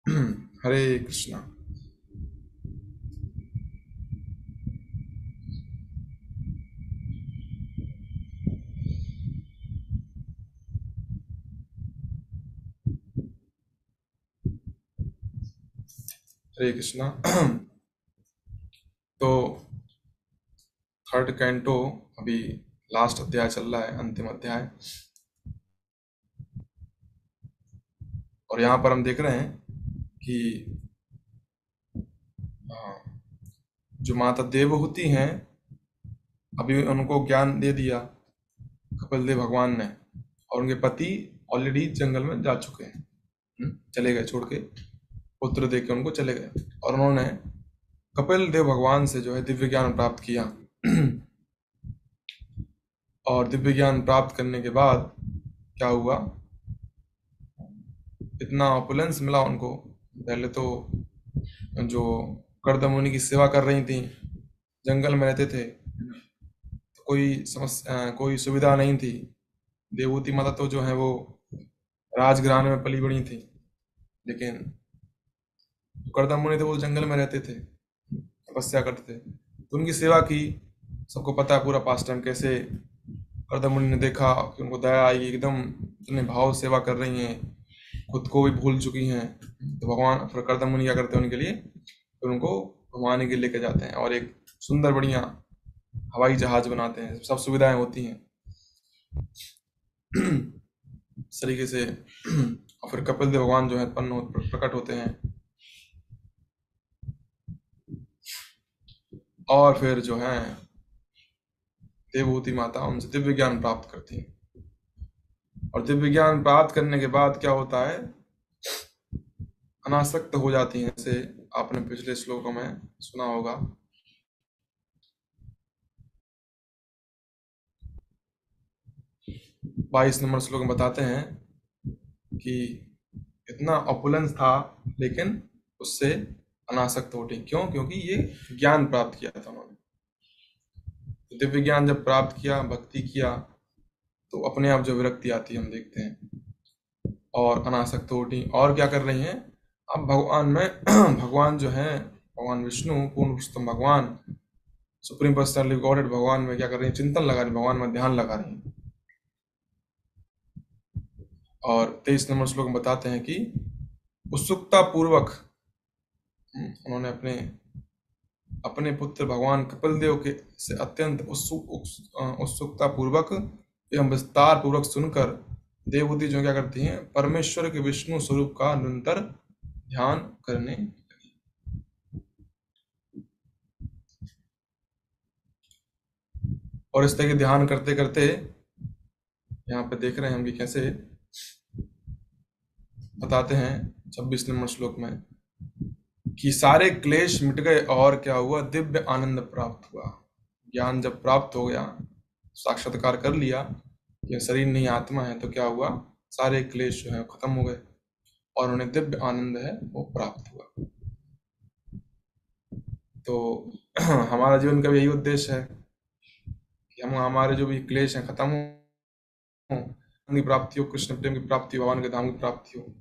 हरे कृष्णा। हरे कृष्णा। तो third canto अभी last अध्याय चल रहा है, अंतिम अध्याय। और यहाँ पर हम देख रहे हैं कि अ, जो माता देवहूति हैं, अभी उनको ज्ञान दे दिया कपिल देव भगवान ने, और उनके पति ऑलरेडी जंगल में जा चुके हैं। चले गए, छोड़ के पुत्र दे के उनको चले गए। और उन्होंने कपिल देव भगवान से जो है दिव्य ज्ञान प्राप्त किया। और दिव्य ज्ञान प्राप्त करने के बाद क्या हुआ, इतना ऑपुलेंस मिला उनको। पहले तो जो कर्दम मुनि की सेवा कर रही थी, जंगल में रहते थे, तो कोई समस्या, कोई सुविधा नहीं थी। देवहूति माता तो जो है वो राजघराने में पली बड़ी थी, लेकिन जो कर्दम मुनि थे वो जंगल में रहते थे, तपस्या करते थे, तो उनकी सेवा की। सबको पता है पूरा पास्ट टाइम कैसे कर्दम मुनि ने देखा कि उनको दया आई, एकदम इतने भाव सेवा कर रही हैं, खुद को भी भूल चुकी हैं। तो भगवान फिर कर्दम मुनि क्या करते हैं उनके लिए, फिर उनको घुमाने के लिए लेके जाते हैं और एक सुंदर बढ़िया हवाई जहाज बनाते हैं, सब सुविधाएं होती हैं इस तरीके से। और फिर कपिल देव भगवान जो है प्रकट होते हैं, और फिर जो है देवहूति माता उनसे दिव्य ज्ञान प्राप्त करती है। और दिव्य ज्ञान प्राप्त करने के बाद क्या होता है, अनासक्त हो जाती हैं, जैसे आपने पिछले श्लोकों में सुना होगा। 22 नंबर श्लोक में बताते हैं कि इतना ऑपुलेंस था, लेकिन उससे अनासक्त हो गई। क्यों? क्योंकि ये ज्ञान प्राप्त किया था उन्होंने। तो दिव्य ज्ञान जब प्राप्त किया, भक्ति किया, तो अपने आप जो विरक्ति आती है हम देखते हैं, और अनासक्त हो गई। और क्या कर रही हैं अब भगवान में भगवान जो है, भगवान विष्णु, पूर्ण पुरुषोत्तम भगवान, सुप्रीम पर्सनैलिटी गॉडेड भगवान में क्या कर रही है, चिंतन लगा रही, भगवान में ध्यान लगा रही हैं। और 23 नंबर श्लोक में बताते हैं कि उत्सुकता पूर्वक उन्होंने अपने अपने पुत्र भगवान कपिल देव के से अत्यंत उत्सुकता पूर्वक एवं विस्तार पूर्वक सुनकर देवहूति जो क्या करती हैं, परमेश्वर के विष्णु स्वरूप का निरंतर ध्यान करने लगी। और इस तरह के ध्यान करते करते यहाँ पे देख रहे हैं हम कि कैसे बताते हैं 26 नंबर श्लोक में कि सारे क्लेश मिट गए और क्या हुआ, दिव्य आनंद प्राप्त हुआ। ज्ञान जब प्राप्त हो गया, साक्षात्कार कर लिया कि शरीर नहीं आत्मा है, तो क्या हुआ, सारे क्लेश जो है खत्म हो गए और उन्हें दिव्य आनंद है वो प्राप्त हुआ। तो हमारा जीवन का भी यही उद्देश्य है कि हम हमारे जो भी क्लेश हैं खत्म हो, की प्राप्ति हो, कृष्ण प्रेम की प्राप्ति हो, भगवान के धाम की प्राप्ति हो।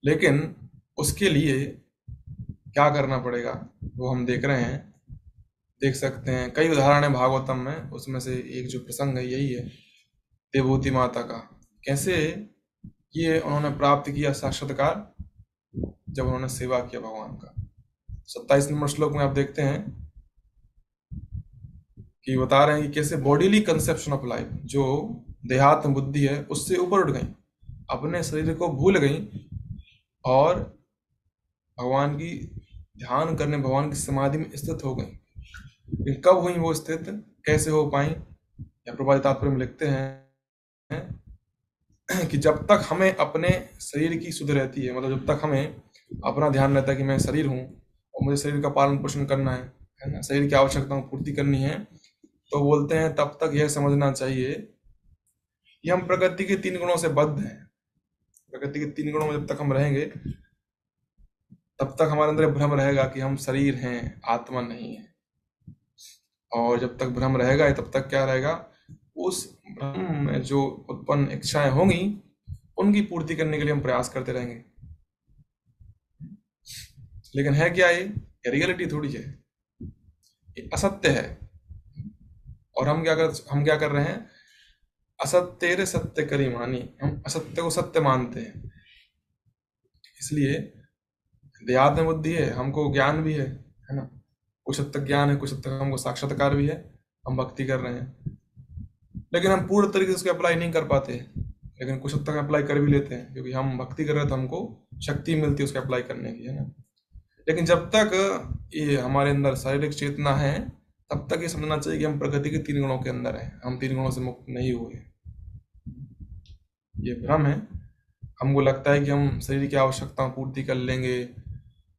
लेकिन उसके लिए क्या करना पड़ेगा वो हम देख रहे हैं, देख सकते हैं कई उदाहरण है भागवतम में। उसमें से एक जो प्रसंग है यही है देवहूति माता का। कैसे ये उन्होंने प्राप्त किया साक्षात्कार, जब उन्होंने सेवा किया भगवान का। 27 नंबर श्लोक में आप देखते हैं कि बता रहे हैं कि कैसे बॉडीली कंसेप्शन ऑफ लाइफ, जो देहात्म बुद्धि है, उससे ऊपर उठ गई, अपने शरीर को भूल गई और भगवान की ध्यान करने, भगवान की समाधि में स्थित हो गई। लेकिन कब हुई वो स्थित, कैसे हो पाई, या प्रभुपाद तात्पर्य में लिखते हैं कि जब तक हमें अपने शरीर की सुध रहती है, मतलब जब तक हमें अपना ध्यान रहता है कि मैं शरीर हूँ और मुझे शरीर का पालन पोषण करना है ना, शरीर की आवश्यकताओं की पूर्ति करनी है, तो बोलते हैं तब तक यह समझना चाहिए कि हम प्रकृति के 3 गुणों से बद्ध हैं। प्रकृति के 3 गुणों में जब तक हम रहेंगे, तब तक हमारे अंदर भ्रम रहेगा कि हम शरीर हैं, आत्मा नहीं है। और जब तक भ्रम रहेगा, तब तक क्या रहेगा, उस भ्रम में जो उत्पन्न इच्छाएं होंगी उनकी पूर्ति करने के लिए हम प्रयास करते रहेंगे। लेकिन है क्या ये रियलिटी थोड़ी है, ये असत्य है। और हम क्या कर रहे हैं, असत्य रे सत्य करी मानी, हम असत्य को सत्य मानते हैं। इसलिए देहात्म बुद्धि है, हमको ज्ञान भी है ना, कुछ हद तक ज्ञान है, कुछ हद तक हमको साक्षात्कार भी है, हम भक्ति कर रहे हैं, लेकिन हम पूर्ण तरीके से उसको अप्लाई नहीं कर पाते। लेकिन कुछ हद तक अप्लाई कर भी लेते हैं, क्योंकि हम भक्ति कर रहे हैं तो हमको शक्ति मिलती है उसको अप्लाई करने की, है ना। लेकिन जब तक ये हमारे अंदर शारीरिक चेतना है, तब तक ये समझना चाहिए कि हम प्रकृति के 3 गुणों के अंदर हैं, हम 3 गुणों से मुक्त नहीं हुए। ये भ्रम है। हमको लगता है कि हम शरीर की आवश्यकताओं पूर्ति कर लेंगे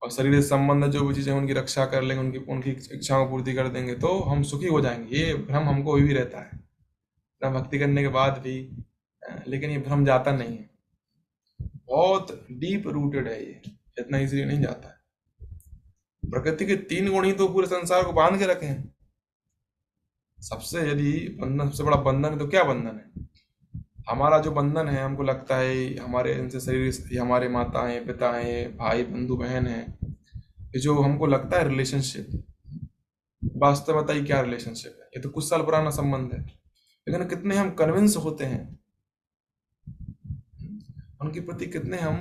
और शरीर से संबंधित जो भी चीज़ें उनकी रक्षा कर लेंगे, उनकी उनकी इच्छाओं को पूर्ति कर देंगे तो हम सुखी हो जाएंगे। ये भ्रम हमको अभी भी रहता है, इतना भक्ति करने के बाद भी। लेकिन ये भ्रम जाता नहीं है, बहुत डीप रूटेड है ये, इतना इजीली नहीं जाता है। प्रकृति के 3 गुण ही तो पूरे संसार को बांध के रखे हैं। सबसे यदि बंधन, सबसे बड़ा बंधन है तो क्या बंधन है? हमारा जो बंधन है, हमको लगता है हमारे इनसे शरीर, ये हमारे माता हैं, पिता हैं, भाई बंधु बहन हैं, ये जो हमको लगता है रिलेशनशिप, वास्तव में बताइए क्या रिलेशनशिप है? ये तो कुछ साल पुराना संबंध है। लेकिन कितने हम कन्विंस होते हैं उनके प्रति, कितने हम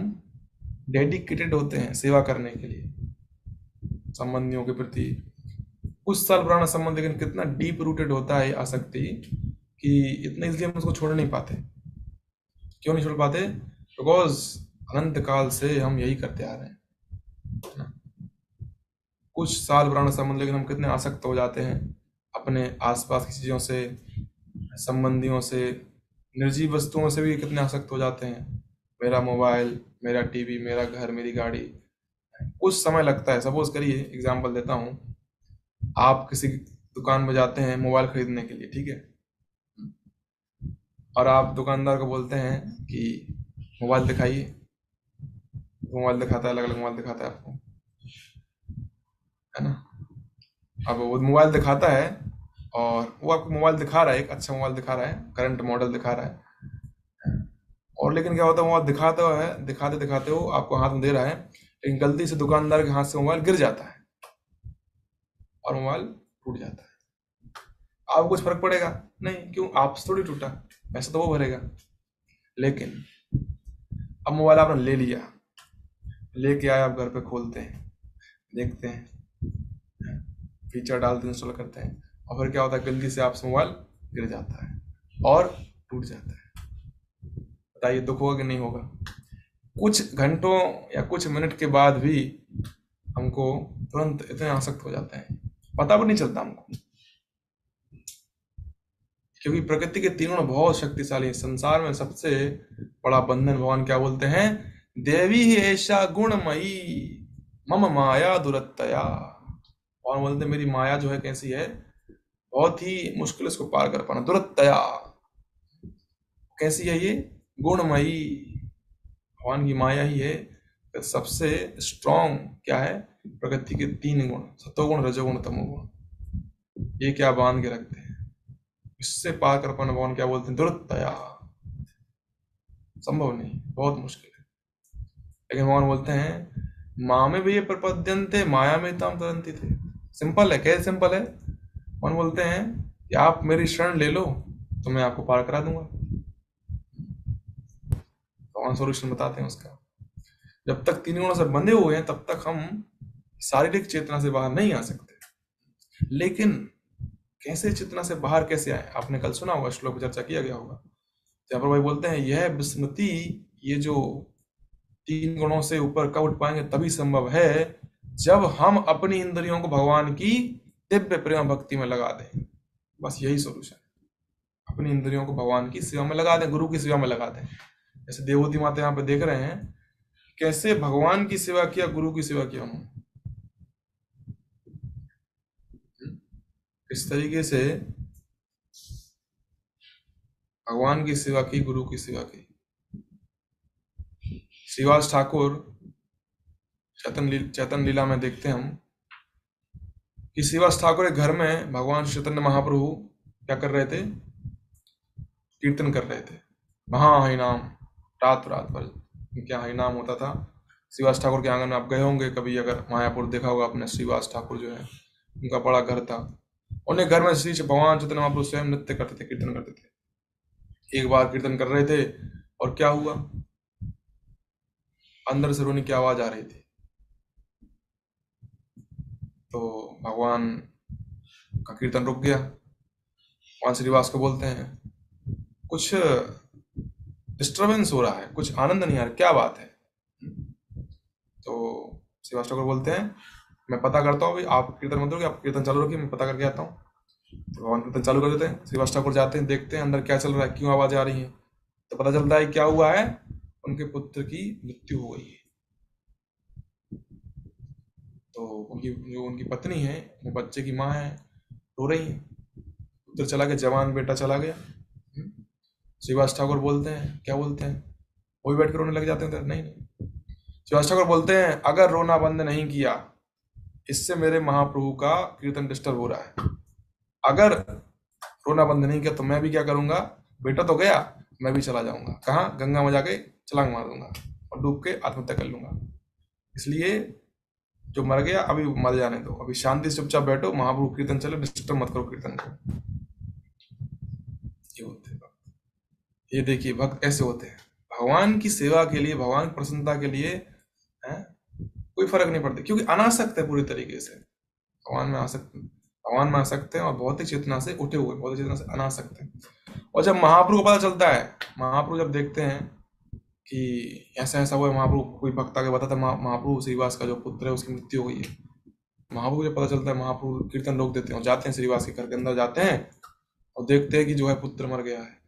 डेडिकेटेड होते हैं सेवा करने के लिए संबंधियों के प्रति। कुछ साल पुराना संबंध, लेकिन कितना डीप रूटेड होता है आसक्ति कि इतने इसलिए हम उसको छोड़ नहीं पाते। क्यों नहीं छोड़ पाते? बिकॉज अनंत काल से हम यही करते आ रहे हैं। कुछ साल पुराना संबंध, लेकिन हम कितने आसक्त हो जाते हैं अपने आसपास की चीज़ों से, संबंधियों से, निर्जीव वस्तुओं से भी कितने आसक्त हो जाते हैं। मेरा मोबाइल, मेरा टीवी, मेरा घर, मेरी गाड़ी। कुछ समय लगता है, सपोज करिए एग्जांपल देता हूँ, आप किसी दुकान में जाते हैं मोबाइल खरीदने के लिए, ठीक है, और आप दुकानदार को बोलते हैं कि मोबाइल दिखाइए, मोबाइल दिखाता है, अलग अलग मोबाइल दिखाता है आपको, है ना। अब वो मोबाइल दिखाता है और वो आपको मोबाइल दिखा रहा है, एक अच्छा मोबाइल दिखा रहा है, करंट मॉडल दिखा रहा है, और लेकिन क्या होता है, मोबाइल दिखाता है, दिखाते दिखाते वो आपको हाथ में दे रहा है, लेकिन गलती से दुकानदार के हाथ से मोबाइल गिर जाता है और मोबाइल टूट जाता है। आपको कुछ फर्क पड़ेगा नहीं, क्यों? आपसे थोड़ी टूटा, पैसा तो वो भरेगा। लेकिन अब मोबाइल आपने ले लिया, लेके आए, आप घर पे खोलते हैं, देखते हैं, फीचर डालते हैं, इंस्टॉल करते हैं, और फिर क्या होता है, गलती से आपसे मोबाइल गिर जाता है और टूट जाता है। बताइए दुख होगा कि नहीं होगा? कुछ घंटों या कुछ मिनट के बाद भी हमको तुरंत इतने आसक्त हो जाते हैं, पता भी नहीं चलता हमको, क्योंकि प्रकृति के 3 गुण बहुत शक्तिशाली हैं। संसार में सबसे बड़ा बंधन भगवान क्या बोलते हैं? देवी ही ऐसा गुणमयी मम माया दुरत्तया। और बोलते हैं मेरी माया जो है कैसी है, बहुत ही मुश्किल इसको पार कर पाना। दुरत्तया कैसी है ये? गुणमयी, भगवान की माया ही है। तो सबसे स्ट्रॉन्ग क्या है? प्रकृति के 3 गुण, सतोगुण, रजोगुण, तमोगुण। ये क्या बांध के रखते हैं, इससे पार कर पाना भगवान क्या बोलते हैं? दुरत्तया। संभव नहीं, बहुत मुश्किल है। लेकिन भगवान बोलते हैं माँ में भी ये प्रपद्यन्ते माया में ताम तरंती थे। सिंपल है, कैसे सिंपल है? भगवान बोलते हैं कि आप मेरी शरण ले लो तो मैं आपको पार करा दूंगा। भगवान सॉल्यूशन बताते हैं उसका। जब तक 3 गुणों से बंधे हुए हैं तब तक हम शारीरिक चेतना से बाहर नहीं आ सकते। लेकिन कैसे चेतना से बाहर कैसे आए? आपने कल सुना होगा, श्लोक में चर्चा किया गया होगा, जहाँ पर भाई बोलते हैं यह विस्मृति, ये जो 3 गुणों से ऊपर कब उठ पाएंगे? तभी संभव है जब हम अपनी इंद्रियों को भगवान की दिव्य प्रेम भक्ति में लगा दें। बस यही सोल्यूशन है, अपनी इंद्रियों को भगवान की सेवा में लगा दें, गुरु की सेवा में लगा दें। जैसे देवती माता यहाँ पे देख रहे हैं कैसे भगवान की सेवा किया, गुरु की सेवा किया उन्होंने, इस तरीके से भगवान की सेवा की, गुरु की सेवा की। श्रीवास ठाकुर चैतन्य लीला में देखते हैं हम कि श्रीवास ठाकुर के घर में भगवान चैतन्य महाप्रभु क्या कर रहे थे? कीर्तन कर रहे थे, महाहरिनाम। रात रात भर क्या हरिनाम होता था, श्रीवास ठाकुर के आंगन में आप गए होंगे कभी, अगर मायापुर देखा होगा आपने, श्रीवास ठाकुर जो है उनका बड़ा घर था। उन्हें घर में श्री भगवान चैतन्य महाप्रभु स्वयं नृत्य करते थे, कीर्तन करते थे। एक बार कीर्तन कर रहे थे और क्या हुआ, अंदर से रोने की आवाज आ रही थी। तो भगवान का कीर्तन रुक गया। वहां श्रीवास को बोलते हैं कुछ डिस्टरबेंस हो रहा है, कुछ आनंद नहीं आ रहा, क्या बात है। तो श्रीवास ठाकुर बोलते हैं मैं पता करता हूँ, भाई आप कीर्तन मत रखिए, आप कीर्तन चालू रखिए, मैं पता करके आता हूँ। तो भगवान कीर्तन चालू कर देते हैं। श्रीवास ठाकुर जाते हैं, देखते हैं अंदर क्या चल रहा है, क्यों आवाज आ रही है। तो पता चलता है क्या हुआ है, उनके पुत्र की मृत्यु हो गई है। तो उनकी पत्नी है, वो बच्चे की माँ है, रो रही है, पुत्र चला गया, जवान बेटा चला गया। श्रीवास ठाकुर बोलते हैं, क्या बोलते हैं, वो भी बैठ कर रोने लग जाते हैं। नहीं नहीं, श्रीवास ठाकुर बोलते हैं अगर रोना बंद नहीं किया, इससे मेरे महाप्रभु का कीर्तन डिस्टर्ब हो रहा है। अगर रोना बंद नहीं किया तो मैं भी क्या करूंगा, बेटा तो गया, मैं भी चला जाऊंगा, कहाँ, गंगा में जाके छलांग मार दूंगा और डूब के आत्महत्या कर लूंगा। इसलिए जो मर गया अभी मर जाने दो, अभी शांति से चुपचाप बैठो, महाप्रभु कीर्तन चले, डिस्टर्ब मत करो कीर्तन को। ये होते हैं भक्त। ये देखिए भक्त ऐसे होते हैं, भगवान की सेवा के लिए, भगवान की प्रसन्नता के लिए है, कोई फर्क नहीं पड़ता, क्योंकि अनासक्त है पूरी तरीके से, भगवान में आसक्त है और भौतिक चेतना से उठे हुए, भौतिक चेतना से अनासक्त है। और जब महाप्रभु को पता चलता है, महाप्रभु जब देखते हैं कि ऐसा ऐसा हुआ है, महाप्रभु कोई भक्त आके बताता है महाप्रभु श्रीवास का जो पुत्र है उसकी मृत्यु हो गई है। महाप्रभु जब पता चलता है, महाप्रभु कीर्तन रोक देते हैं और जाते हैं श्रीवास के घर के अंदर, जाते हैं और देखते हैं कि जो है पुत्र मर गया है।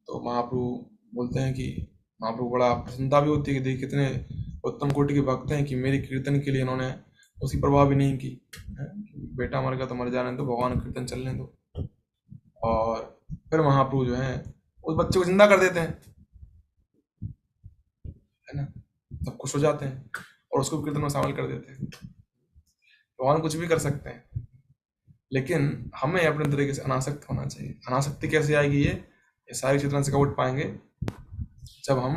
तो महाप्रभु बोलते हैं कि महाप्रभु बड़ा प्रसन्नता भी होती है कि देखिए कितने उत्तम कोटि के भक्त हैं कि मेरी कीर्तन के लिए इन्होंने उसकी परवाह भी नहीं की है? बेटा मर गया तो मर जाने दो, भगवान कीर्तन चलने दो। और फिर महाप्रभु जो है उस बच्चे को जिंदा कर देते हैं, है ना, सब खुश हो जाते हैं और उसको कीर्तन में शामिल कर देते हैं। भगवान कुछ भी कर सकते हैं, लेकिन हमें अपने तरीके से अनासक्त होना चाहिए। अनासक्ति कैसे आएगी, ये सारी चेतना से कब उठ पाएंगे, जब हम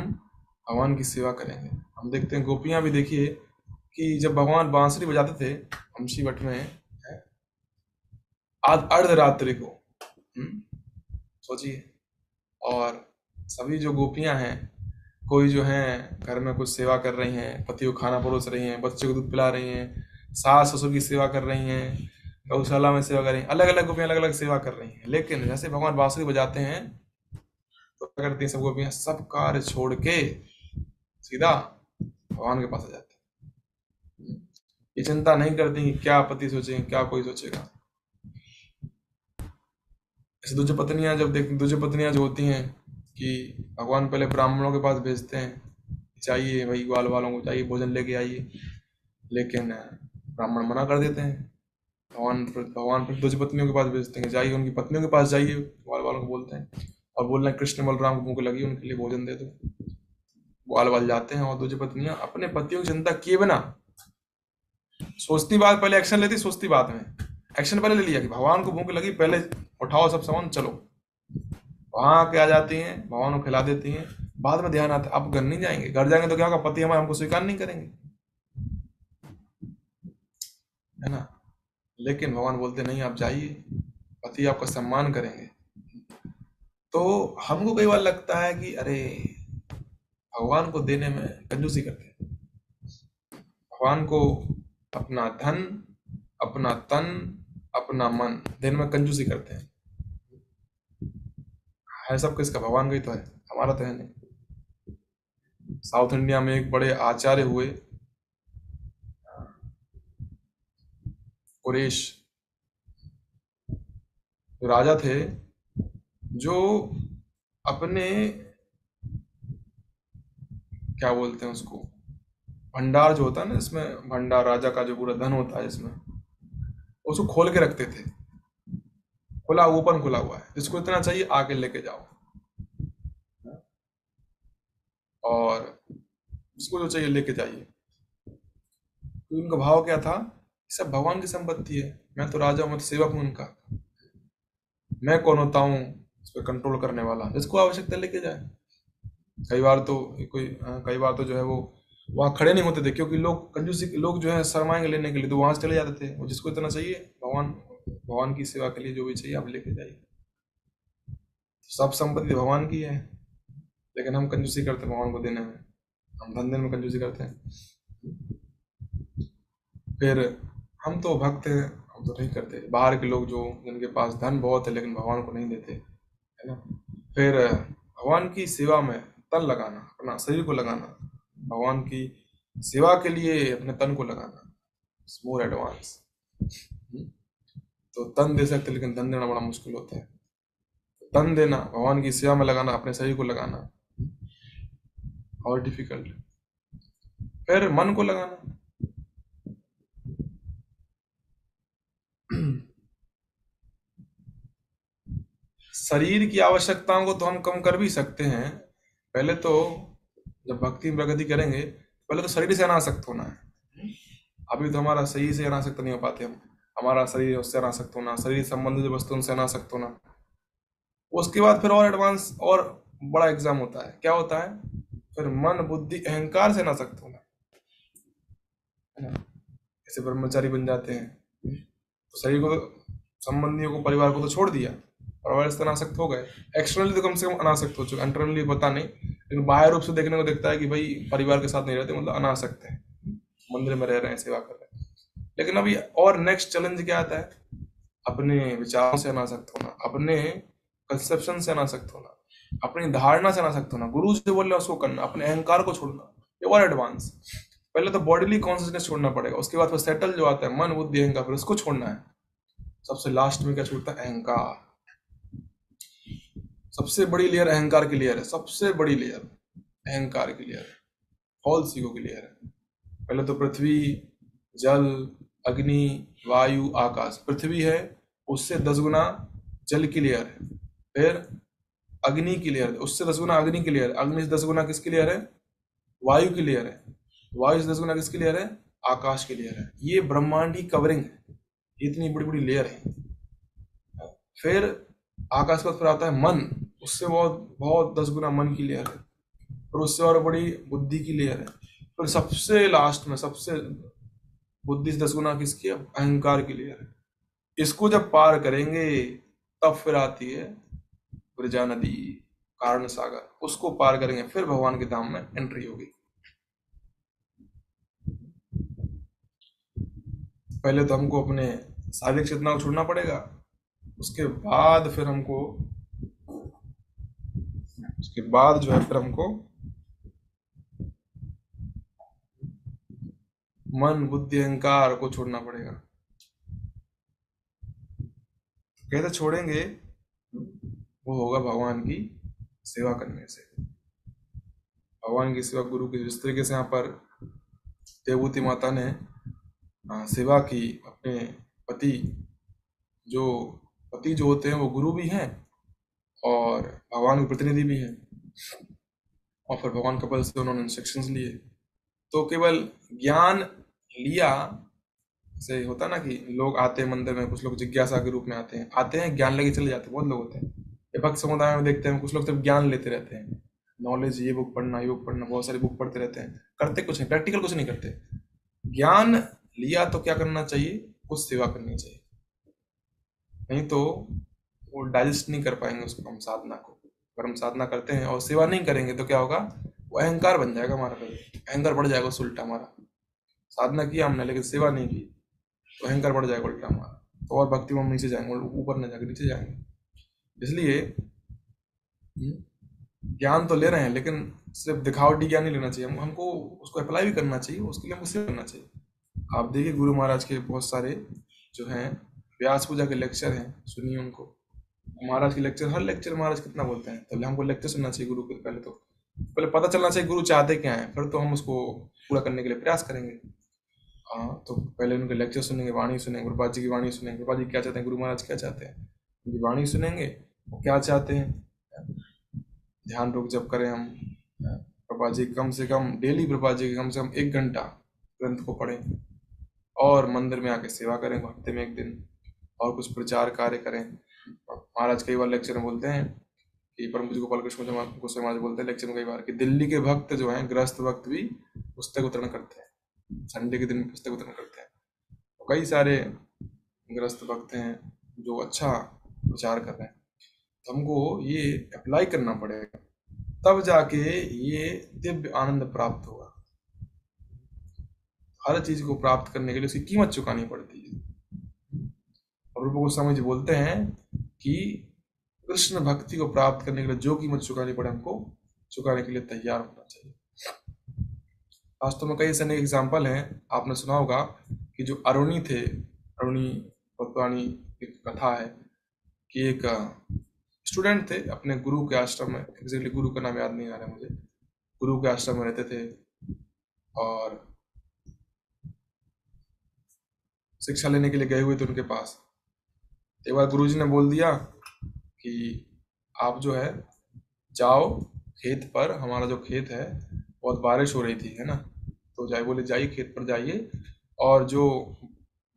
भगवान की सेवा करेंगे। हम देखते हैं गोपियां भी, देखिए कि जब भगवान बांसुरी बजाते थे वंशी भट्ट में अर्धरात्रि को, सोचिए, और सभी जो गोपियां हैं, कोई जो है घर में कुछ सेवा कर रही हैं, पति को खाना परोस रही हैं, बच्चे को दूध पिला रही हैं, सास ससुर की सेवा कर रही हैं, गौशाला में सेवा कर रही हैं, अलग अलग गोपियां अलग अलग सेवा कर रही हैं। लेकिन जैसे भगवान बांसुरी बजाते हैं तो क्या करती हैं सब गोपियां, सब कार्य छोड़ के सीधा भगवान के पास आ जाती हैं। ये चिंता नहीं करती कि क्या पति सोचेंगे, क्या कोई सोचेगा। ऐसे दूसरी पत्नियां जो होती हैं कि भगवान पहले ब्राह्मणों के पास भेजते हैं, चाहिए भाई ग्वाल वालों को चाहिए भोजन लेके आइए, लेकिन ब्राह्मण मना कर देते हैं। भगवान फिर दूसरी पत्नियों के पास भेजते हैं, जाइए उनकी पत्नियों के पास जाइए, ग्वाल वालों को बोलते हैं और बोल रहे हैं कृष्ण बलराम को भूख लगी, उनके लिए भोजन दे दो। ग्वाल वाल जाते हैं और दूसरी पत्नियां अपने पतियों की चिंता किए बिना, सोचती बात पहले, एक्शन लेती सोचती बात में, एक्शन पहले ले लिया कि भगवान को भूख लगी, पहले उठाओ सब सामान चलो, वहां आके आ जाती हैं, भगवान को खिला देती हैं। बाद में ध्यान आता है अब घर नहीं जाएंगे, घर जाएंगे तो क्या होगा, पति हमारे हमको स्वीकार नहीं करेंगे, है ना। लेकिन भगवान बोलते नहीं, आप जाइए, पति आपका सम्मान करेंगे। तो हमको कई बार लगता है कि अरे भगवान को देने में कंजूसी करते हैं, भगवान को अपना धन, अपना तन, अपना मन देने में कंजूसी करते हैं। है सब किसका, भगवान का ही तो है, हमारा तो है नहीं। साउथ इंडिया में एक बड़े आचार्य हुए, कुरेश राजा थे, जो अपने क्या बोलते हैं उसको, भंडार जो होता है ना, इसमें भंडार राजा का जो पूरा धन होता है जिसमें, उसको खोल के रखते थे, खुला ओपन खुला हुआ है, जिसको इतना चाहिए आके लेके जाओ, और उसको जो चाहिए लेके जाइए। तो उनका भाव क्या था, सब भगवान की संपत्ति है, मैं तो राजा हूं, मैं तो सेवक हूं उनका, मैं कौन होता हूँ उस पर कंट्रोल करने वाला, जिसको आवश्यकता लेके जाए। कई बार तो जो है वो वहाँ खड़े नहीं होते थे, क्योंकि लोग कंजूसी, लोग जो है शर्माएंगे लेने के लिए, तो वहां से चले जाते थे। और जिसको इतना चाहिए, भगवान भगवान की सेवा के लिए जो भी चाहिए आप लेके जाइए। सब संपत्ति भगवान की है, लेकिन हम कंजूसी करते हैं भगवान को देने में, हम धन देने में कंजूसी करते हैं। फिर हम तो भक्त हैं, हम तो नहीं करते। बाहर के लोग जो, जिनके पास धन बहुत है लेकिन भगवान को नहीं देते, है ना। फिर भगवान की सेवा में तन लगाना, अपना शरीर को लगाना, भगवान की सेवा के लिए अपने तन को लगाना, मोर एडवांस। तो तन दे सकते, लेकिन धन देना बड़ा मुश्किल होता है। तन देना, भगवान की सेवा में लगाना, अपने शरीर को लगाना और डिफिकल्ट। फिर मन को लगाना। शरीर की आवश्यकताओं को तो हम कम कर भी सकते हैं। पहले तो जब भक्ति में प्रगति करेंगे, पहले तो शरीर से अनासक्त होना है। अभी तो हमारा शरीर से अनासक्त नहीं हो पाते हम, हमारा शरीर उससे अनासक्त होना, शरीर संबंधित जो वस्तुओं से अनासक्त होना। उसके बाद फिर और एडवांस और बड़ा एग्जाम होता है। क्या होता है? फिर मन बुद्धि अहंकार से अनासक्त होना, है ना। ऐसे ब्रह्मचारी बन जाते हैं, तो शरीर को, संबंधियों को, परिवार को तो छोड़ दिया, परिवार से अनासक्त हो गए। एक्सटर्नली तो कम से कम अनासक्त हो चुके, इंटरनली पता नहीं, लेकिन बाहर रूप से देखने को दिखता है कि भाई परिवार के साथ नहीं रहते, मतलब अनासक्त है, मंदिर में रह रहे हैं, सेवा कर रहे हैं। लेकिन अभी और नेक्स्ट चैलेंज क्या आता है? अपने विचारों से अनासक्त होना, अपने कंसेप्शन से अनासक्त होना, अपनी धारणा से अनासक्त होना, गुरु जो बोल रहे हैं उसको करना, अपने अहंकार को छोड़ना। ये और एडवांस। पहले तो बॉडीली कॉन्शियसनेस छोड़ना पड़ेगा, उसके बाद फिर सेटल जो आता है मन बुद्धि अहंकार, फिर उसको छोड़ना है। सबसे लास्ट में क्या छूटता है? अहंकार। सबसे बड़ी लेयर अहंकार की लेयर है, सबसे बड़ी लेयर अहंकार की लेयर है, फॉल्स ईगो की लेयर है। पहले तो पृथ्वी, जल, अग्नि, वायु, आकाश। पृथ्वी है, उससे 10 गुना जल की लेयर है। फिर अग्नि की लेयर है, उससे 10 गुना अग्नि की लेयर है। अग्नि से 10 गुना किसकी लेयर है? वायु की लेयर है। वायु से 10 गुना किसकी लेयर है? आकाश की लेयर है। ये ब्रह्मांड की कवरिंग है, इतनी बड़ी बड़ी लेयर है। फिर आकाश का फिर आता है मन, उससे बहुत बहुत 10 गुना मन की लेयर है। फिर उससे और बड़ी बुद्धि की लेयर है। फिर सबसे लास्ट में, सबसे बुद्धि से 10 गुना किसकी है? अहंकार की लेयर है। इसको जब पार करेंगे, तब फिर आती है ब्रजा नदी, कारण सागर। उसको पार करेंगे, फिर भगवान के धाम में एंट्री होगी। पहले तो हमको अपने शारीरिक चेतना को छोड़ना पड़ेगा, उसके बाद फिर हमको, उसके बाद जो है फिर हमको मन बुद्धि अहंकार को छोड़ना पड़ेगा। कैसे छोड़ेंगे? वो होगा भगवान की सेवा करने से। भगवान की सेवा, गुरु की, जिस तरीके से यहाँ पर देवभूति माता ने सेवा की, अपने पति, जो पति जो होते हैं वो गुरु भी हैं और भगवान के प्रतिनिधि भी हैं। और फिर भगवान कपल से उन्होंने इंस्ट्रक्शंस लिए। तो केवल ज्ञान लिया से होता ना, कि लोग आते हैं मंदिर में, कुछ लोग जिज्ञासा के रूप में आते हैं ज्ञान लेके चले जाते हैं, बहुत लोग होते हैं। ये भक्त समुदाय में देखते हैं, कुछ लोग सिर्फ ज्ञान लेते रहते हैं, नॉलेज, ये बुक पढ़ना, ये बुक पढ़ना, बहुत सारी बुक पढ़ते रहते हैं, करते कुछ नहीं, प्रैक्टिकल कुछ नहीं करते। ज्ञान लिया तो क्या करना चाहिए? कुछ सेवा करनी चाहिए, नहीं तो वो डाइजेस्ट नहीं कर पाएंगे उसको, हम साधना को। अगर हम साधना करते हैं और सेवा नहीं करेंगे तो क्या होगा? वो अहंकार बन जाएगा हमारा, फिर अहंकार बढ़ जाएगा उससे उल्टा हमारा। साधना किया हमने लेकिन सेवा नहीं की, तो अहंकार बढ़ जाएगा उल्टा हमारा, तो और भक्ति में हम नीचे जाएंगे, ऊपर न जाकर नीचे जाएंगे। इसलिए ज्ञान तो ले रहे हैं, लेकिन सिर्फ दिखावटी ज्ञान नहीं लेना चाहिए, हमको उसको अप्लाई भी करना चाहिए, उसके लिए हमको सेवा करना चाहिए। आप देखिए गुरु महाराज के बहुत सारे जो हैं व्यास पूजा के लेक्चर हैं, सुनिए उनको। महाराज के लेक्चर, हर लेक्चर महाराज कितना बोलते हैं, तब हमको लेक्चर सुनना चाहिए गुरु के। पहले पता चलना चाहिए गुरु चाहते क्या है, फिर तो हम उसको पूरा करने के लिए प्रयास करेंगे। हाँ, तो पहले उनके लेक्चर सुनेंगे, वाणी सुनेंगे, गुरुपाद जी की वाणी सुनेंगे, गुरुपाद जी क्या चाहते हैं, गुरु महाराज क्या चाहते हैं, उनकी वाणी सुनेंगे, वो क्या चाहते हैं। ध्यान रोग जब करें हम, प्रभा जी कम से कम डेली, प्रभा जी कम से कम 1 घंटा ग्रंथ को पढ़ें, और मंदिर में आके सेवा करें हफ्ते में 1 दिन, और कुछ प्रचार कार्य करें। महाराज कई बार लेक्चर में बोलते हैं कि परम पूज्य गोपाल कृष्ण गोस्वामी महाराज बोलते हैं लेक्चर में कई बार कि दिल्ली के भक्त जो हैं, गृहस्थ भक्त भी पुस्तक वितरण करते हैं, संडे के दिन पुस्तक वितरण करते हैं। तो कई सारे गृहस्थ भक्त हैं जो अच्छा विचार कर रहे हैं, तो हमको ये अप्लाई करना पड़ेगा, तब जाके ये दिव्य आनंद प्राप्त होगा। हर चीज को प्राप्त करने के लिए उसकी कीमत चुकानी पड़ती है। और रूप गोस्वामी जी बोलते हैं कि कृष्ण भक्ति को प्राप्त करने के लिए जो कीमत चुकानी पड़े हमको चुकाने के लिए तैयार होना चाहिए। वास्तव में कई ऐसे एग्जाम्पल हैं, आपने सुना होगा कि जो अरुणी थे, अरुणी भगवानी एक कथा है कि एक स्टूडेंट थे अपने गुरु के आश्रम में, एग्जैक्टली गुरु का नाम याद नहीं आ रहा मुझे, गुरु के आश्रम में रहते थे और शिक्षा लेने के लिए गए हुए थे उनके पास। एक बार गुरुजी ने बोल दिया कि आप जो है जाओ खेत पर, हमारा जो खेत है बहुत बारिश हो रही थी है ना, तो बोले जाइए खेत पर जाइए, और जो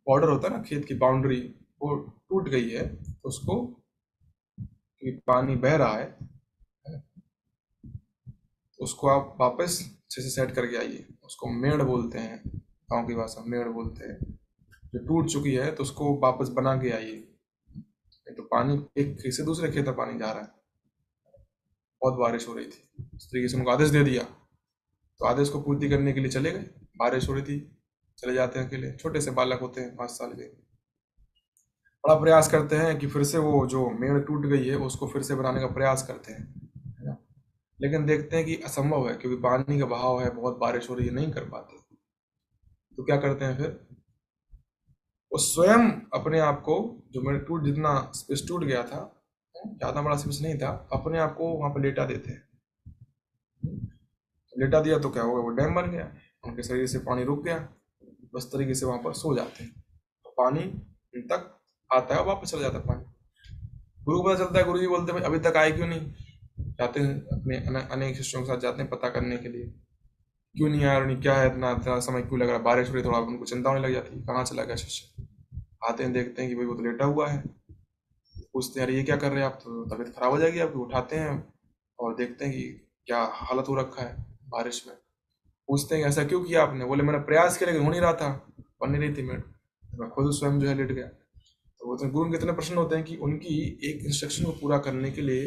बॉर्डर होता है ना खेत की बाउंड्री वो टूट गई है, तो उसको पानी बह रहा है तो उसको आप वापस अच्छे से सेट करके आइए। उसको मेड़ बोलते हैं, गाँव की भाषा मेड़ बोलते हैं। जो टूट चुकी है तो उसको वापस बना के आइए, तो पानी एक खेत से दूसरे खेत में पानी जा रहा है, बहुत बारिश हो रही थी। इस तरीके से उनको आदेश दे दिया, तो आदेश को पूर्ति करने के लिए चले गए। बारिश हो रही थी, चले जाते हैं अकेले, छोटे से बालक होते हैं 5 साल के, बड़ा प्रयास करते हैं कि फिर से वो जो मेड़ टूट गई है उसको फिर से बनाने का प्रयास करते हैं, है ना। लेकिन देखते हैं कि असंभव है, क्योंकि पानी का बहाव है, बहुत बारिश हो रही है, नहीं कर पाते। तो क्या करते हैं फिर, वो स्वयं अपने आप को, जो मेरे टूट जितना स्पेस टूट गया था, ज़्यादा बड़ा स्पेस नहीं था, अपने आप को वहाँ पर लेटा देते हैं। लेटा दिया तो क्या होगा, वो डैम बन गया, उनके शरीर से पानी रुक गया, बस तरीके से वहाँ पर सो जाते हैं, तो पानी इन तक आता है, वापस चला जाता है पानी। गुरु को पता चलता है, गुरु जी बोलते हैं भाई अभी तक आए क्यों नहीं, जाते हैं अपने अनेक शिष्यों के साथ जाते हैं पता करने के लिए, क्यों नहीं आया, नहीं क्या है, इतना समय क्यों लग रहा है, बारिश हो रही, थोड़ा उनको चिंता होने लग जाती है, कहाँ चला गया शिष्य। आते हैं, देखते हैं कि भाई वो तो लेटा हुआ है, पूछते हैं अरे ये क्या कर रहे हैं आप, तो तबीयत खराब हो जाएगी आपकी। उठाते हैं और देखते हैं कि क्या हालत हो रखा है बारिश में। पूछते हैं ऐसा क्यों किया आपने, बोले मैंने प्रयास किया लेकिन हो नहीं रहा था, बन नहीं रही थी मेड़, मैं खुद स्वयं जो है लेट गया। तो वो तो गुरु कितने प्रश्न होते हैं कि उनकी एक इंस्ट्रक्शन को पूरा करने के लिए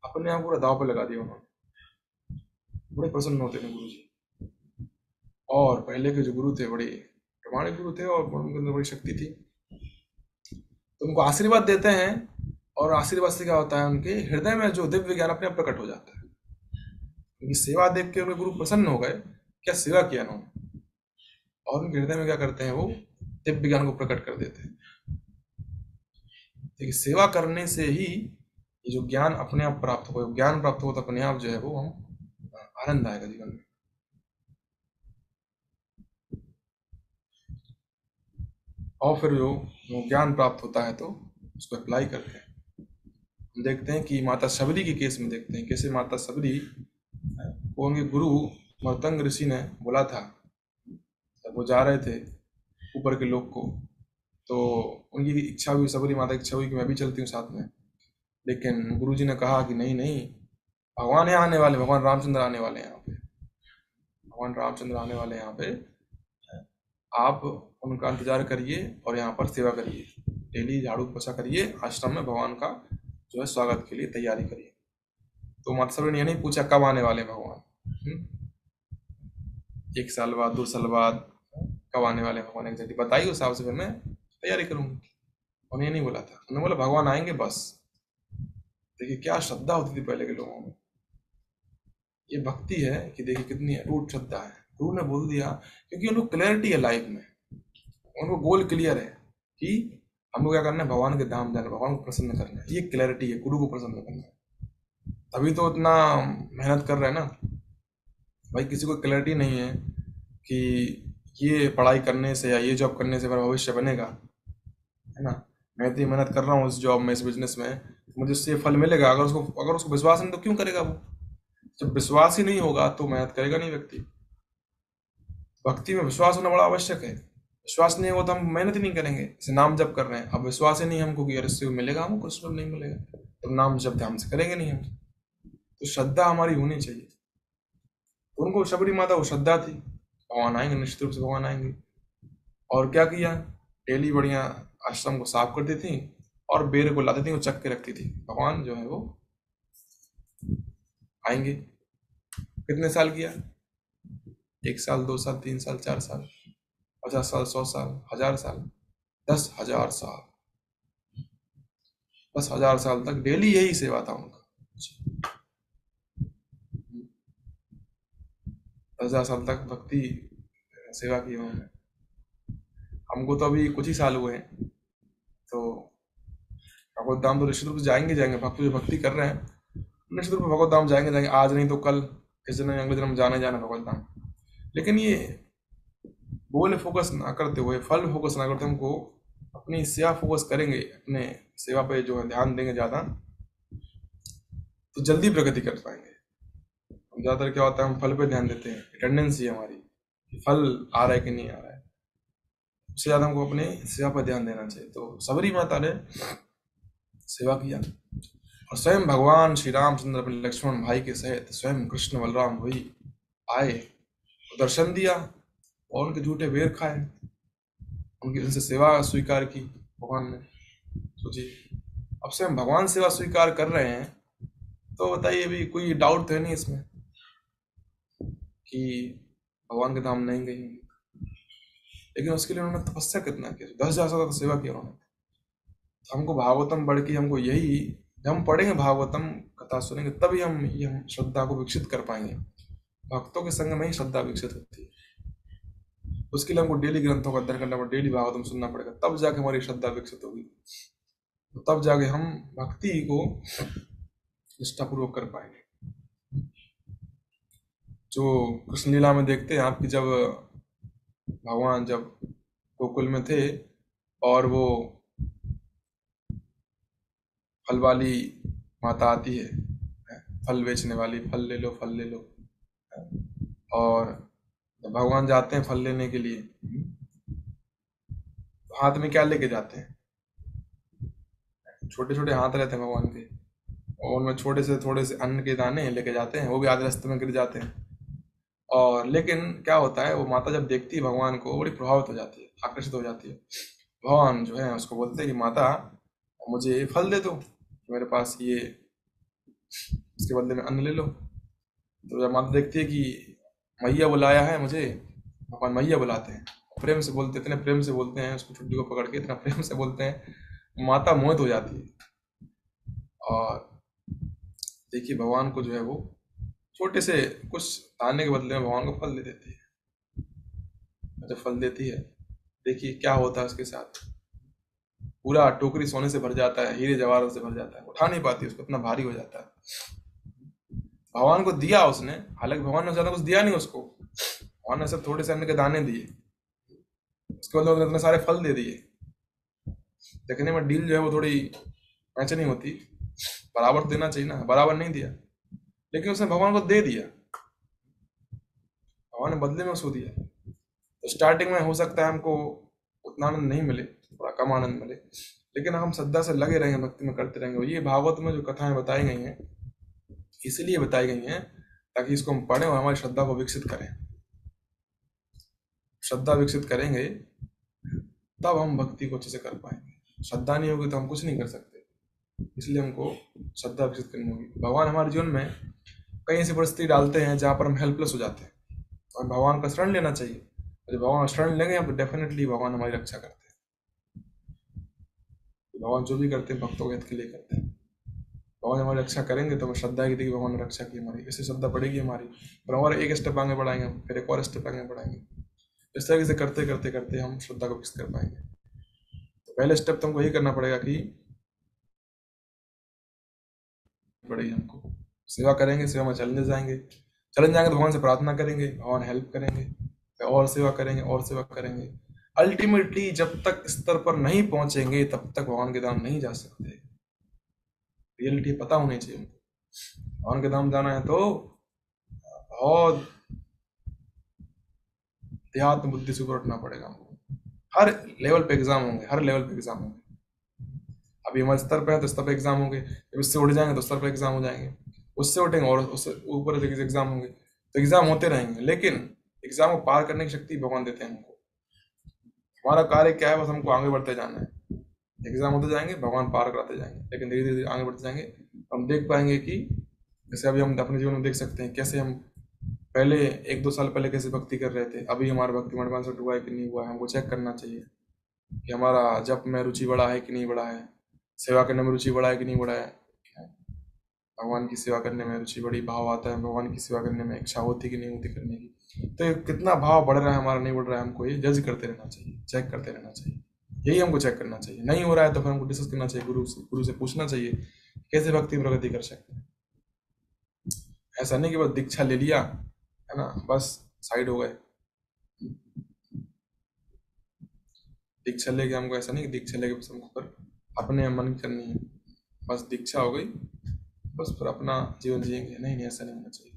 अपने आप पूरा दाव पर लगा दिया उन्होंने, बड़े प्रसन्न होते हैं गुरु जी। और पहले के जो गुरु थे बड़े प्रमाणिक गुरु थे और उनके अंदर बड़ी शक्ति थी, तो उनको आशीर्वाद देते हैं, और आशीर्वाद से क्या होता है, उनके हृदय में जो दिव्य ज्ञान अपने आप प्रकट हो जाता है। उनकी सेवा देख के उनके गुरु प्रसन्न हो गए, क्या सेवा किया उन्होंने, और उनके हृदय में क्या करते हैं, वो दिव्य ज्ञान को प्रकट कर देते हैं। देखिए सेवा करने से ही ये जो ज्ञान अपने आप प्राप्त हो, ज्ञान प्राप्त हो तो अपने आप जो है वो हम आनंद आएगा जीवन में। और फिर जो ज्ञान प्राप्त होता है तो उसको अप्लाई करते हैं। हम देखते हैं कि माता शबरी के केस में देखते हैं कैसे माता शबरी को उनके गुरु मर्तंग ऋषि ने बोला था, जब वो जा रहे थे ऊपर के लोग को, तो उनकी इच्छा हुई, शबरी माता की इच्छा हुई कि मैं भी चलती हूँ साथ में, लेकिन गुरुजी ने कहा कि नहीं नहीं, भगवान यहाँ आने वाले, भगवान रामचंद्र आने वाले हैं यहाँ पे, भगवान रामचंद्र आने वाले हैं यहाँ पे, आप उनका इंतजार करिए और यहाँ पर सेवा करिए, डेली झाड़ू पोछा करिए, आश्रम में भगवान का जो है स्वागत के लिए तैयारी करिए। तो माता शबरी ने ये नहीं पूछा कब आने वाले भगवान, 1 साल बाद, 2 साल बाद, कब आने वाले भगवान एग्जैक्टली बताइए, उस हिसाब से फिर मैं तैयारी करूंगी। उन्हें नहीं बोला था, उन्होंने बोला भगवान आएंगे बस। देखिए क्या श्रद्धा होती थी पहले के लोगों में, ये भक्ति है कि देखिए कितनी अटूट श्रद्धा है। गुरु ने बोल दिया, क्योंकि उनको क्लैरिटी है लाइफ में, उनको गोल क्लियर है कि हमको क्या करना है, भगवान के धाम जाना, भगवान को प्रसन्न करना है, ये क्लैरिटी है, गुरु को प्रसन्न करना है। तभी तो इतना मेहनत कर रहे हैं ना भाई। किसी को क्लैरिटी नहीं है कि ये पढ़ाई करने से या ये जॉब करने से मेरा भविष्य बनेगा, है ना। मैं इतनी मेहनत कर रहा हूँ इस जॉब में, इस बिजनेस में, मुझे उससे फल मिलेगा। अगर उसको विश्वास नहीं तो क्यों करेगा वो। जब विश्वास ही नहीं होगा तो मेहनत करेगा नहीं व्यक्ति। भक्ति में विश्वास होना बड़ा आवश्यक है। विश्वास नहीं होगा तो हम मेहनत ही नहीं करेंगे। जैसे नाम जप कर रहे हैं, अब विश्वास ही नहीं हमको कि यार इससे मिलेगा, हमको कुछ नहीं मिलेगा, तो नाम जप ध्यान से करेंगे नहीं हम। तो श्रद्धा हमारी होनी चाहिए। तो उनको शबरी माता वो श्रद्धा थी, भगवान आएंगे, निश्चित रूप से भगवान आएंगे। और क्या किया, डेली बढ़िया आश्रम को साफ करती थी और बेर को लाती थी, वो चक के रखती थी, भगवान जो है वो आएंगे। कितने साल किया, 1 साल, 2 साल, 3 साल, 4 साल, 50 साल, 100 साल, 1000 साल, 10,000 साल, 10,000 साल तक डेली यही सेवा था उनका। 10,000 साल तक भक्ति सेवा की उन्होंने। हमको तो अभी कुछ ही साल हुए हैं, तो भगवत धाम तो निश्चित रूप से जाएंगे जाएंगे, भक्त जो भक्ति कर रहे हैं निश्चित रूप से भगवत धाम जाएंगे जाएंगे, आज नहीं तो कल, इस जन्म अगले जन्म जाने जाना भगवत धाम। लेकिन ये गोल फोकस ना करते हुए, फल फोकस ना करते, हमको अपनी सेवा फोकस करेंगे, अपने सेवा पे जो है ध्यान देंगे ज़्यादा, तो जल्दी प्रगति कर पाएंगे। हम ज़्यादातर क्या होता है, हम फल पे ध्यान देते हैं, टेंडेंसी है हमारी कि फल आ रहा है कि नहीं आ रहा है, उससे ज़्यादा हमको अपने सेवा पर ध्यान देना चाहिए। तो सबरी माता ने सेवा किया और स्वयं भगवान श्री रामचंद्र अपने लक्ष्मण भाई के सहित स्वयं कृष्ण बलराम वही आए, दर्शन दिया और उनके झूठे बेर खाए, उनकी उनसे सेवा स्वीकार की भगवान ने। सोचिए, अब से हम भगवान सेवा स्वीकार कर रहे हैं, तो बताइए भी कोई डाउट तो है नहीं इसमें कि भगवान के धाम नहीं गई। लेकिन उसके लिए उन्होंने तपस्या कितना किया, 10,000 साल तक सेवा की उन्होंने। तो हमको भागवतम पढ़ के हमको यही, जब हम पढ़ेंगे भागवतम कथा सुनेंगे, तभी हम श्रद्धा को विकसित कर पाएंगे। भक्तों के संग में ही श्रद्धा विकसित होती है। उसके लिए हमको डेली ग्रंथों का अध्ययन करना पड़ेगा, डेली भागवतम सुनना पड़ेगा, तब जाके हमारी श्रद्धा विकसित होगी, तो तब जाके हम भक्ति को निष्ठापूर्वक कर पाएंगे। जो कृष्ण लीला में देखते हैं आपकी, जब भगवान जब गोकुल में थे और वो फल वाली माता आती है, फल बेचने वाली, फल ले लो, फल ले लो, और जब भगवान जाते हैं फल लेने के लिए, तो हाथ में क्या लेके जाते हैं, छोटे छोटे हाथ रहते हैं भगवान के, और उनमें छोटे से थोड़े से अन्न के दाने लेके जाते हैं, वो भी आधे रास्ते में गिर जाते हैं। और लेकिन क्या होता है, वो माता जब देखती है भगवान को, बड़ी प्रभावित हो जाती है, आकर्षित हो जाती है। भगवान जो है उसको बोलते हैं कि माता मुझे फल दे दो, मेरे पास ये, इसके बदले में अन्न ले लो। तो जब माता देखती है कि मैया बुलाया है मुझे, भगवान मैया बुलाते हैं, प्रेम से बोलते, इतने प्रेम से बोलते हैं, उसको छुट्टी को पकड़ के इतना प्रेम से बोलते हैं, माता मोहित हो जाती है। और देखिए भगवान को जो है वो छोटे से कुछ दाने के बदले में भगवान को फल दे देती है। जब फल देती है, देखिए क्या होता है उसके साथ, पूरा टोकरी सोने से भर जाता है, हीरे जवाहरात से भर जाता है, उठा नहीं पाती, उसको इतना भारी हो जाता है। भगवान को दिया उसने, हालांकि भगवान ने ज्यादा कुछ दिया नहीं उसको, भगवान ने सिर्फ थोड़े से अन्न के दाने दिए, उसके बाद इतने सारे फल दे दिए। देखने में डील जो है वो थोड़ी मैच नहीं होती, बराबर देना चाहिए ना, बराबर नहीं दिया, लेकिन उसने भगवान को दे दिया, भगवान ने बदले में उसको दिया। तो स्टार्टिंग में हो सकता है हमको उतना आनंद नहीं मिले, थोड़ा कम आनंद मिले, लेकिन हम श्रद्धा से लगे रहेंगे, भक्ति में करते रहेंगे। ये भागवत में जो कथाएं बताई गई हैं, इसलिए बताई गई हैं ताकि इसको हम पढ़ें और हमारी श्रद्धा को विकसित करें। श्रद्धा विकसित करेंगे तब हम भक्ति को अच्छे से कर पाएंगे। श्रद्धा नहीं होगी तो हम कुछ नहीं कर सकते, इसलिए हमको श्रद्धा विकसित करनी होगी। भगवान हमारे जीवन में कई ऐसी परिस्थिति डालते हैं जहाँ पर हम हेल्पलेस हो जाते हैं, और भगवान का शरण लेना चाहिए। जब भगवान शरण लेंगे हम, तो डेफिनेटली भगवान हमारी रक्षा करते हैं। भगवान जो भी करते हैं भक्तों के हित के लिए करते हैं। भगवान हमारी रक्षा करेंगे तो हमें श्रद्धा की थी, भगवान ने रक्षा की हमारी, इससे श्रद्धा बढ़ेगी हमारी, और हमारे एक स्टेप आगे बढ़ाएंगे, फिर एक और स्टेप आगे बढ़ाएंगे। इस तरीके से करते करते करते हम श्रद्धा को विकसित कर पाएंगे। तो पहले स्टेप तो हमको यही करना पड़ेगा कि पड़ेगी, हमको सेवा करेंगे, सेवा में चलने जाएंगे तो भगवान से प्रार्थना करेंगे, भगवान हेल्प करेंगे, और सेवा करेंगे और सेवा करेंगे। अल्टीमेटली जब तक स्तर पर नहीं पहुंचेंगे तब तक भगवान के धाम नहीं जा सकते। रियलिटी पता होनी चाहिए हमको। भगवान के धाम जाना है तो बहुत देहात्म बुद्धि से ऊपर उठना पड़ेगा हमको। हर लेवल पे एग्जाम होंगे, हर लेवल पे एग्जाम होंगे। अभी हमारे स्तर पे है तो स्तर पे एग्जाम होंगे, जब इससे उड़ जाएंगे तो स्तर पे एग्जाम हो जाएंगे, उससे उठेंगे और उससे ऊपर एग्जाम होंगे, तो एग्जाम होते रहेंगे, लेकिन एग्जाम को पार करने की शक्ति भगवान देते हैं हमको। हमारा कार्य क्या है, बस हमको आगे बढ़ते जाना है। एग्जाम होते जाएंगे, भगवान पार कराते जाएंगे, लेकिन धीरे धीरे आगे बढ़ते जाएंगे। हम देख पाएंगे कि जैसे अभी हम अपने जीवन में देख सकते हैं कैसे हम पहले 1-2 साल पहले कैसे भक्ति कर रहे थे, अभी हमारा भक्ति में एडवांसमेंट हुआ है कि नहीं हुआ है, हमको चेक करना चाहिए कि हमारा जप में रुचि बढ़ा है कि नहीं बढ़ा है, सेवा करने में रुचि बढ़ा है कि नहीं बढ़ा है। भगवान की सेवा करने में रुचि बड़ी, भाव आता है भगवान की सेवा करने में, इच्छा होती कि नहीं होती करने की, तो ये कितना भाव बढ़ रहा है हमारा, नहीं बढ़ रहा है, हमको ये जज करते रहना चाहिए, चेक करते रहना चाहिए। यही हमको चेक करना चाहिए। नहीं हो रहा है तो फिर हमको डिस्कस करना चाहिए, गुरु से पूछना चाहिए कैसे भक्ति में प्रगति कर सकते हैं। ऐसा नहीं कि बस दीक्षा ले लिया है ना, बस साइड हो गए। दीक्षा लेके हमको, ऐसा नहीं कि दीक्षा लेके बस हमको पर अपने मन की करनी है, बस दीक्षा हो गई बस फिर अपना जीवन जिएंगे, नहीं नहीं, ऐसा नहीं होना चाहिए।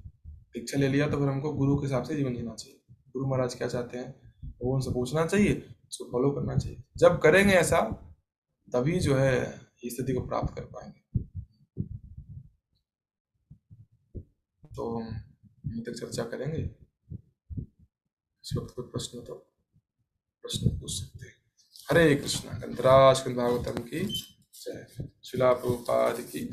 दीक्षा ले लिया तो फिर हमको गुरु के हिसाब से जीवन जीना चाहिए। गुरु महाराज क्या चाहते हैं वो उनसे पूछना चाहिए, उसको फॉलो करना चाहिए। जब करेंगे ऐसा तभी जो है इस स्थिति को प्राप्त कर पाएंगे। तो यहीं तक चर्चा करेंगे। इस वक्त कोई प्रश्न हो तो प्रश्न पूछ सकते हैं। हरे कृष्णा। गंधराज भागवतम की जय। शिला प्रभुपाद की